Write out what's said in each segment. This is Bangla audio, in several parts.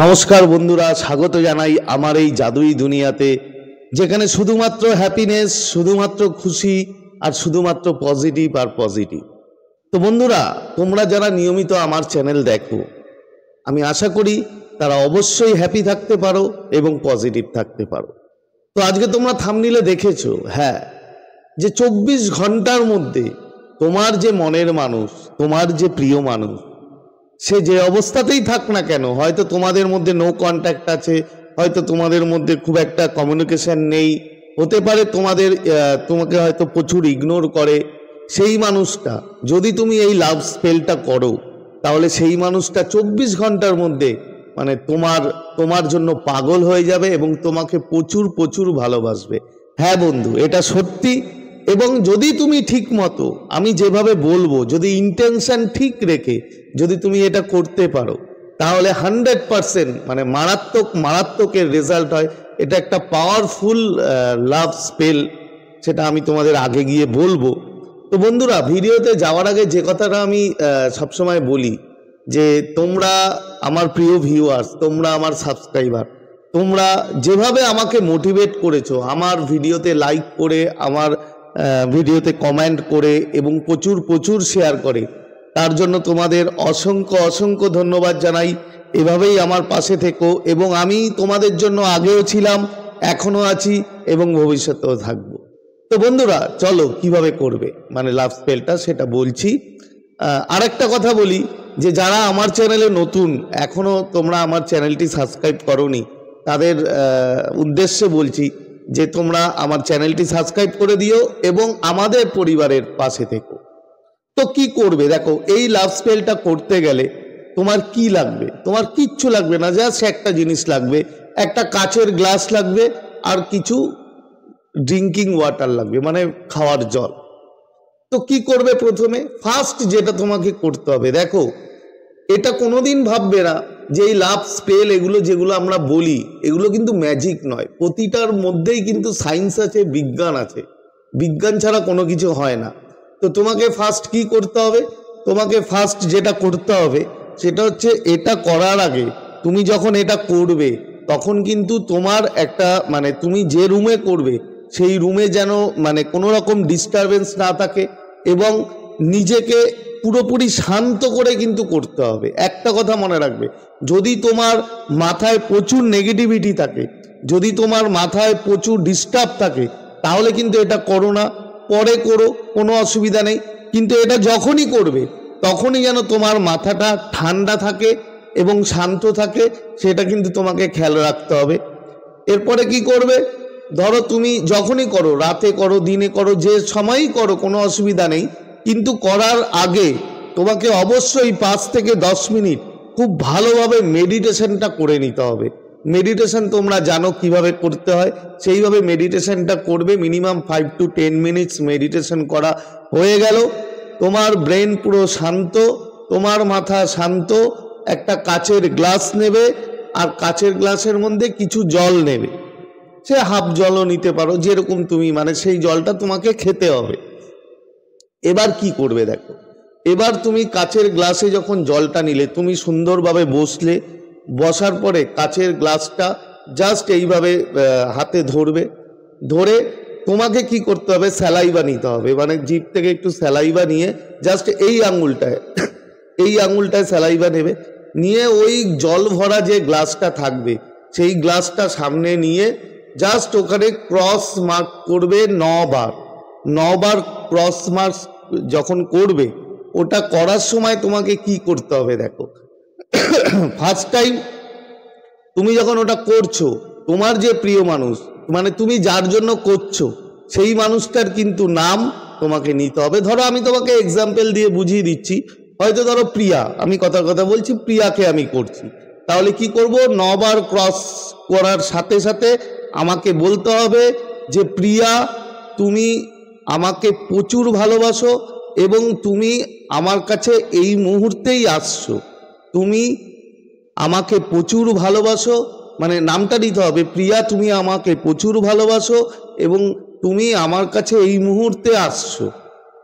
নমস্কার বন্ধুরা, স্বাগত জানাই আমার এই জাদুই দুনিয়াতে, যেখানে শুধুমাত্র হ্যাপিনেস, শুধুমাত্র খুশি আর শুধুমাত্র পজিটিভ আর পজিটিভ। তো বন্ধুরা, তোমরা যারা নিয়মিত আমার চ্যানেল দেখো, আমি আশা করি তারা অবশ্যই হ্যাপি থাকতে পারো এবং পজিটিভ থাকতে পারো। তো আজকে তোমরা থাম্বনেইলে দেখেছো, হ্যাঁ, যে 24 ঘন্টার মধ্যে তোমার যে মনের মানুষ, তোমার যে প্রিয় মানুষ, সে যে অবস্থাতেই থাক না কেন, হয়তো তোমাদের মধ্যে নো কন্ট্যাক্ট আছে, হয়তো তোমাদের মধ্যে খুব একটা কমিউনিকেশন নেই, হতে পারে তোমাকে হয়তো প্রচুর ইগনোর করে, সেই মানুষটা যদি তুমি এই লাভ স্পেলটা করো, তাহলে সেই মানুষটা 24 ঘন্টার মধ্যে মানে তোমার জন্য পাগল হয়ে যাবে এবং তোমাকে প্রচুর প্রচুর ভালোবাসবে। হ্যাঁ বন্ধু, এটা সত্যি। এবং যদি তুমি ঠিক মতো, আমি যেভাবে বলবো, যদি ইন্টেনশন ঠিক রেখে যদি তুমি এটা করতে পারো, তাহলে 100% মানে মারাত্মকের রেজাল্ট হয়। এটা একটা পাওয়ারফুল লাভ স্পেল, সেটা আমি তোমাদের আগে গিয়ে বলবো। তো বন্ধুরা, ভিডিওতে যাওয়ার আগে যে কথাটা আমি সবসময় বলি, যে তোমরা আমার প্রিয় ভিউয়ার্স, তোমরা আমার সাবস্ক্রাইবার, তোমরা যেভাবে আমাকে মোটিভেট করেছো, আমার ভিডিওতে লাইক করে, আমার ভিডিওতে কমেন্ট করে এবং প্রচুর প্রচুর শেয়ার করে, তার জন্য তোমাদের অসংখ্য অসংখ্য ধন্যবাদ জানাই। এভাবেই আমার পাশে থেকো, এবং আমি তোমাদের জন্য আগেও ছিলাম, এখনও আছি এবং ভবিষ্যতেও থাকবো। তো বন্ধুরা, চলো কিভাবে করবে মানে লাভ স্পেলটা সেটা বলছি। আরেকটা কথা বলি, যে যারা আমার চ্যানেলে নতুন, এখনও তোমরা আমার চ্যানেলটি সাবস্ক্রাইব করোনি, তাদের উদ্দেশ্যে বলছি যে তোমরা আমার চ্যানেলটি সাবস্ক্রাইব করে দিও এবং আমাদের পরিবারের পাশে থেকো। তো কি করবে দেখো, এই লাভ স্পেলটা করতে গেলে তোমার কি লাগবে? তোমার কিচ্ছু লাগবে না, জাস্ট একটা জিনিস লাগবে, একটা কাচের গ্লাস লাগবে আর কিছু ড্রিঙ্কিং ওয়াটার লাগবে, মানে খাওয়ার জল। তো কি করবে? প্রথমে ফার্স্ট যেটা তোমাকে করতে হবে, দেখো, এটা কোনোদিন ভাববে না যে এই লাভ স্পেল এগুলো যেগুলো আমরা বলি, এগুলো কিন্তু ম্যাজিক নয়। প্রতিটার মধ্যেই কিন্তু সায়েন্স আছে, বিজ্ঞান আছে। বিজ্ঞান ছাড়া কোনো কিছু হয় না। তো তোমাকে ফার্স্ট কি করতে হবে? তোমাকে ফার্স্ট যেটা করতে হবে সেটা হচ্ছে, এটা করার আগে তুমি যখন এটা করবে, তখন কিন্তু তোমার একটা মানে তুমি যে রুমে করবে সেই রুমে যেন মানে কোনো রকম ডিস্টারবেন্স না থাকে, এবং নিজেকে পুরোপুরি শান্ত করে কিন্তু করতে হবে। একটা কথা মনে রাখবে, যদি তোমার মাথায় প্রচুর নেগেটিভিটি থাকে, যদি তোমার মাথায় প্রচুর ডিস্টার্ব থাকে, তাহলে কিন্তু এটা করো না, পরে করো, কোনো অসুবিধা নেই। কিন্তু এটা যখনই করবে তখনই যেন তোমার মাথাটা ঠান্ডা থাকে এবং শান্ত থাকে, সেটা কিন্তু তোমাকে খেয়াল রাখতে হবে। এরপরে কি করবে? ধরো তুমি যখনই করো, রাতে করো, দিনে করো, যে সময়ই করো, কোনো অসুবিধা নেই, কিন্তু করার আগে তোমাকে অবশ্যই 5 থেকে 10 মিনিট খুব ভালোভাবে মেডিটেশনটা করে নিতে হবে। মেডিটেশন তোমরা জানো কিভাবে করতে হয়, সেইভাবে মেডিটেশনটা করবে। মিনিমাম 5 to 10 মিনিটস মেডিটেশন করা হয়ে গেল, তোমার ব্রেন পুরো শান্ত, তোমার মাথা শান্ত। একটা কাচের গ্লাস নেবে, আর কাচের গ্লাসের মধ্যে কিছু জল নেবে, সে হাফ জলও নিতে পারো, যেরকম তুমি মানে সেই জলটা তোমাকে খেতে হবে। এবার কি করবে দেখো, এবার তুমি কাচের গ্লাসে যখন জলটা নিলে, তুমি সুন্দরভাবে বসলে, বসার পরে কাচের গ্লাসটা জাস্ট এইভাবে হাতে ধরবে, ধরে তোমাকে কি করতে হবে, স্যালাইভা নিতে হবে, মানে জিভ থেকে একটু স্যালাইভা নিয়ে জাস্ট এই আঙুলটায় স্যালাইভা নেবে, নিয়ে ওই জল ভরা যে গ্লাসটা থাকবে সেই গ্লাসটা সামনে নিয়ে জাস্ট ওখানে ক্রস মার্ক করবে 9 বার ক্রস মার্ক যখন করবে, ওটা করার সময় তোমাকে কি করতে হবে দেখো, ফার্স্ট টাইম তুমি যখন ওটা করছো, তোমার যে প্রিয় মানুষ, মানে তুমি যার জন্য করছো, সেই মানুষটার কিন্তু নাম তোমাকে নিতে হবে। ধরো আমি তোমাকে এক্সাম্পল দিয়ে বুঝিয়ে দিচ্ছি, হয়তো ধরো প্রিয়া, আমি কথা বলছি, প্রিয়াকে আমি করছি, তাহলে কি করব, 9 বার ক্রস করার সাথে সাথে আমাকে বলতে হবে যে প্রিয়া, তুমি আমাকে প্রচুর ভালোবাসো এবং তুমি আমার কাছে এই মুহূর্তেই আসছো, তুমি আমাকে প্রচুর ভালোবাসো, মানে নামটা নিতে হবে, প্রিয়া তুমি আমাকে প্রচুর ভালোবাসো এবং তুমি আমার কাছে এই মুহূর্তে আসছো।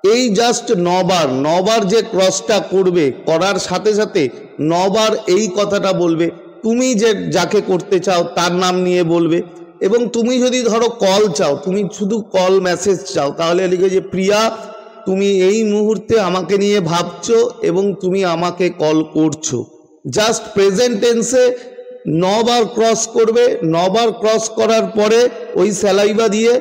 এই জাস্ট 9 বার যে ক্রসটা করবে, করার সাথে সাথে 9 বার এই কথাটা বলবে, তুমি যে যাকে করতে চাও তার নাম নিয়ে বলবে। এবং তুমি যদি ধরো কল চাও, তুমি শুধু কল মেসেজ চাও, তাহলে লিখে যে প্রিয়া তুমি এই মুহূর্তে আমাকে নিয়ে ভাবছো এবং তুমি আমাকে কল করছো। জাস্ট প্রেজেন্ট টেন্সে 9 বার ক্রস করবে। 9 বার ক্রস করার পরে ওই স্যালাইভা দিয়ে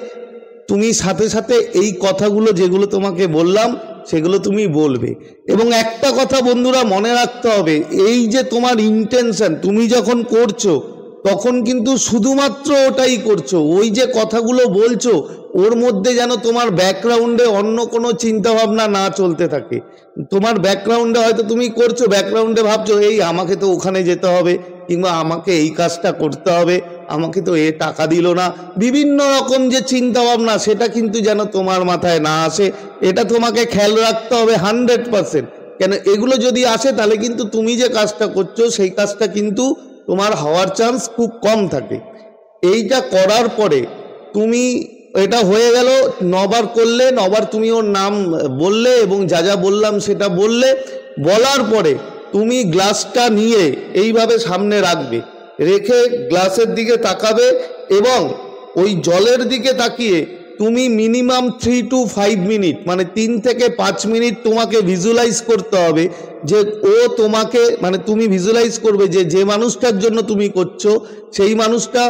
তুমি সাথে সাথে এই কথাগুলো যেগুলো তোমাকে বললাম সেগুলো তুমি বলবে। এবং একটা কথা বন্ধুরা মনে রাখতে হবে, এই যে তোমার ইন্টেনশন, তুমি যখন করছো তখন কিন্তু শুধুমাত্র ওটাই করছো, ওই যে কথাগুলো বলছো ওর মধ্যে যেন তোমার ব্যাকগ্রাউন্ডে অন্য কোনো চিন্তাভাবনা না চলতে থাকে। তোমার ব্যাকগ্রাউন্ডে হয়তো তুমি করছো, ব্যাকগ্রাউন্ডে ভাবছো এই আমাকে তো ওখানে যেতে হবে, কিংবা আমাকে এই কাজটা করতে হবে, আমাকে তো এ টাকা দিল না, বিভিন্ন রকম যে চিন্তাভাবনা সেটা কিন্তু যেন তোমার মাথায় না আসে। এটা তোমাকে খেয়াল রাখতে হবে 100%। কেন এগুলো যদি আসে তাহলে কিন্তু তুমি যে কাজটা করছো সেই কাজটা কিন্তু তোমার হওয়ার চান্স খুব কম থাকে। এইটা করার পরে তুমি, এটা হয়ে গেল 9 বার করলে, 9 বার তুমি ওর নাম বললে এবং যা যা বললাম সেটা বললে। বলার পরে তুমি গ্লাসটা নিয়ে এইভাবে সামনে রাখবে, রেখে গ্লাসের দিকে তাকাবে এবং ওই জলের দিকে তাকিয়ে তুমি মিনিমাম 3 to 5 মিনিট, মানে 3 থেকে 5 মিনিট তোমাকে ভিজুয়ালাইজ করতে হবে যে ও তোমাকে, মানে তুমি ভিজুয়ালাইজ করবে যে যে মানুষটার জন্য তুমি করছো সেই মানুষটা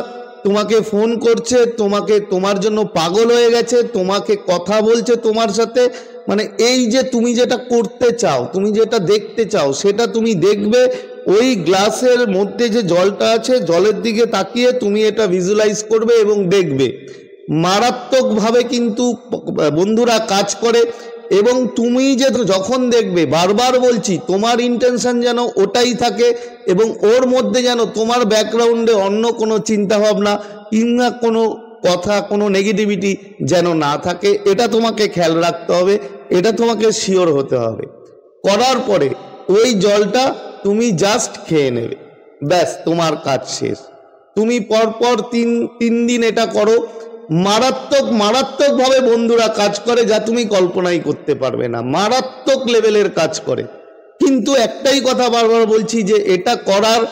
তোমাকে ফোন করছে, তোমাকে তোমার জন্য পাগল হয়ে গেছে, তোমাকে কথা বলছে তোমার সাথে। মানে এই যে তুমি যেটা করতে চাও, তুমি যেটা দেখতে চাও সেটা তুমি দেখবে। ওই গ্লাসের মধ্যে যে জলটা আছে জলের দিকে তাকিয়ে তুমি এটা ভিজুয়ালাইজ করবে এবং দেখবে। মারাত্মকভাবে কিন্তু বন্ধুরা কাজ করে। এবং তুমি যে যখন দেখবে, বারবার বলছি, তোমার ইন্টেনশন যেন ওটাই থাকে এবং ওর মধ্যে যেন তোমার ব্যাকগ্রাউন্ডে অন্য কোনো চিন্তাভাবনা কিংবা কোনো কথা, কোনো নেগেটিভিটি যেন না থাকে, এটা তোমাকে খেয়াল রাখতে হবে, এটা তোমাকে শিওর হতে হবে। করার পরে ওই জলটা তুমি জাস্ট খেয়ে নেবে, ব্যাস তোমার কাজ শেষ। তুমি পরপর তিন দিন এটা করো। মারাত্মকভাবে বন্ধুরা কাজ করে, যা তুমি কল্পনাই করতে পারবে না, মারাত্মক লেভেলের কাজ করে। কিন্তু একটাই কথা বারবার বলছি যে এটা করার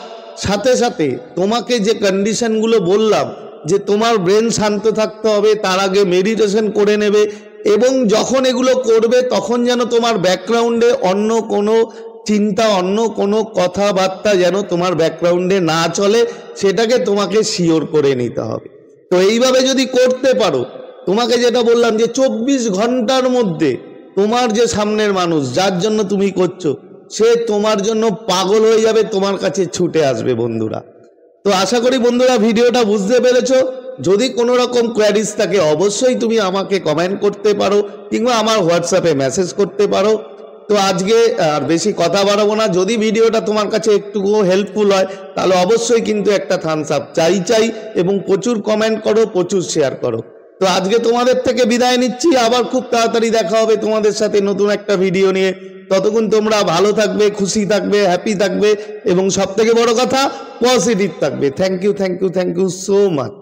সাথে সাথে তোমাকে যে কন্ডিশনগুলো বললাম, যে তোমার ব্রেন শান্ত থাকতে হবে, তার আগে মেডিটেশন করে নেবে এবং যখন এগুলো করবে তখন যেন তোমার ব্যাকগ্রাউন্ডে অন্য কোনো চিন্তা, অন্য কোনো কথাবার্তা যেন তোমার ব্যাকগ্রাউন্ডে না চলে, সেটাকে তোমাকে শিওর করে নিতে হবে। তো এইভাবে যদি করতে পারো, তোমাকে যেটা বললাম যে 24 ঘন্টার মধ্যে তোমার যে সামনের মানুষ যার জন্য তুমি করছো সে তোমার জন্য পাগল হয়ে যাবে, তোমার কাছে ছুটে আসবে বন্ধুরা। তো আশা করি বন্ধুরা ভিডিওটা বুঝতে পেরেছো। যদি কোনো রকম কোয়ারিজ থাকে অবশ্যই তুমি আমাকে কমেন্ট করতে পারো কিংবা আমার হোয়াটসঅ্যাপে মেসেজ করতে পারো। তো আজকে আর বেশি কথা বাড়াবো না। যদি ভিডিওটা তোমার কাছে একটুকু হেল্পফুল হয় তাহলে অবশ্যই কিন্তু একটা থামস আপ চাই এবং প্রচুর কমেন্ট করো, প্রচুর শেয়ার করো। তো আজকে তোমাদের থেকে বিদায় নিচ্ছি, আবার খুব তাড়াতাড়ি দেখা হবে তোমাদের সাথে নতুন একটা ভিডিও নিয়ে। ততক্ষণ তোমরা ভালো থাকবে, খুশি থাকবে, হ্যাপি থাকবে এবং সব থেকে বড় কথা পজিটিভ থাকবে। Thank you so much.